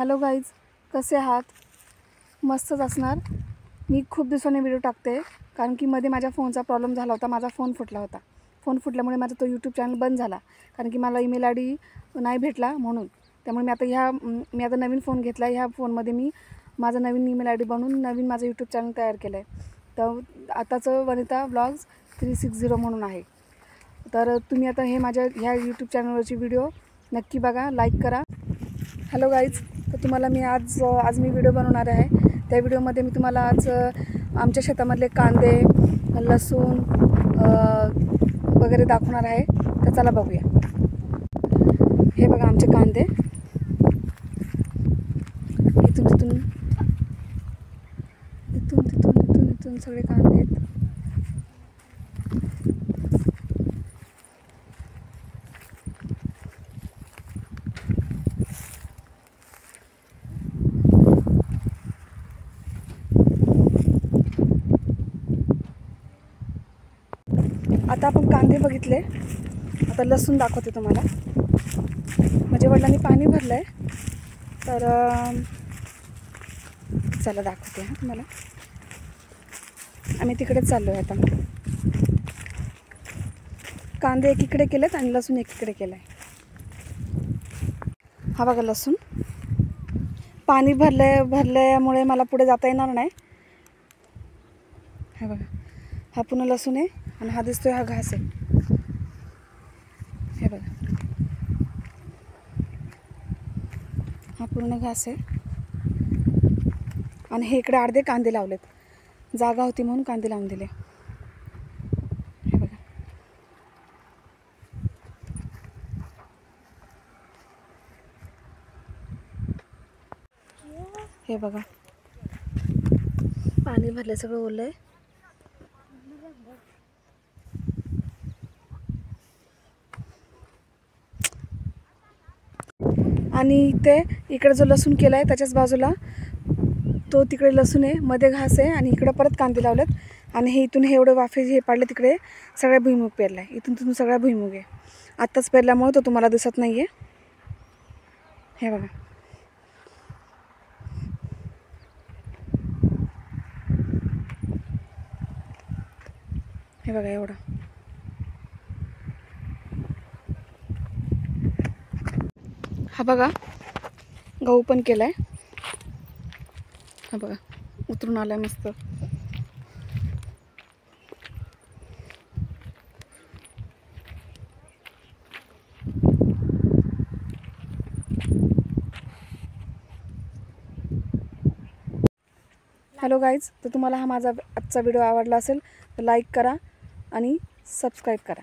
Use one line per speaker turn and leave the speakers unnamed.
Hello guys, कसे आहात? मस्तच असणार। मी खूप दिवसांनी व्हिडिओ टाकते कारण की मध्ये माझ्या फोनचा प्रॉब्लेम झाला होता। माझा फोन फुटला होता। फोन फुटल्यामुळे माझा तो यूट्यूब चॅनल बंद झाला कारण की मला ईमेल आय डी नाही भेटला म्हणून। त्यामुळे मी आता नवीन फोन घेतला। ह्या फोनमध्ये मी माझा नवीन ईमेल आय डी बनवून नवीन माझं यूट्यूब चॅनल तयार केलं आहे। तर आताचं वनिता ब्लॉग्स 360 म्हणून आहे। तर तुम्ही आता हे माझ्या ह्या यूट्यूब चॅनलवरची व्हिडिओ नक्की बघा, लाईक करा। हॅलो गाईज, तर तुम्हाला मी आज मी व्हिडिओ बनवणार आहे। त्या व्हिडिओमध्ये मी तुम्हाला आज आमच्या शेतामधले कांदे, लसूण वगैरे दाखवणार आहे। तर चला बघूया। हे बघा आमचे कांदे, इथून सगळे कांदे आहेत। आता आपण कांदे बघितले, आता लसूण दाखवते तुम्हाला। म्हणजे वडिलांनी पाणी भरलं आहे, तर चला दाखवते हां तुम्हाला। आम्ही तिकडेच चाललो आहे आता। कांदे एकीकडे केलेत आणि लसूण एकीकडे केलं आहे। हा बघा लसूण, पाणी भरल्यामुळे मला पुढे जाता येणार नाही। हा बघा, हा पुन्हा लसूण आहे आणि हा दिसतोय हा घास आहे। हे बघा, हा पूर्ण घास आहे आणि हे इकडे अर्धे कांदे लावलेत। जागा होती म्हणून कांदे लावून दिले। हे बघा, हे बघा पाणी भरले, सगळं ओलं आहे। आणि इकडे जो लसूण केला आहे त्याच्याच बाजूला तो तिकडे लसूण आहे, मध्ये घास आहे आणि इकडे परत कांदे लावलेत। आणि हे इथून हे एवढे वाफे हे पाडले, तिकडे सगळ्या भुईमुग पेरला आहे। इथून सगळ्या भुईमुग आहे। आत्ताच पेरल्यामुळे तो तुम्हाला दिसत नाही आहे। हे बघा, हे बघा एवढा। हा बघा गहू पण केलाय। हा बघा उतरून आलाय मस्त। हॅलो गाईज, तर तुम्हाला हा माझा आजचा व्हिडिओ आवडला असेल तर लाईक करा आणि सबस्क्राईब करा।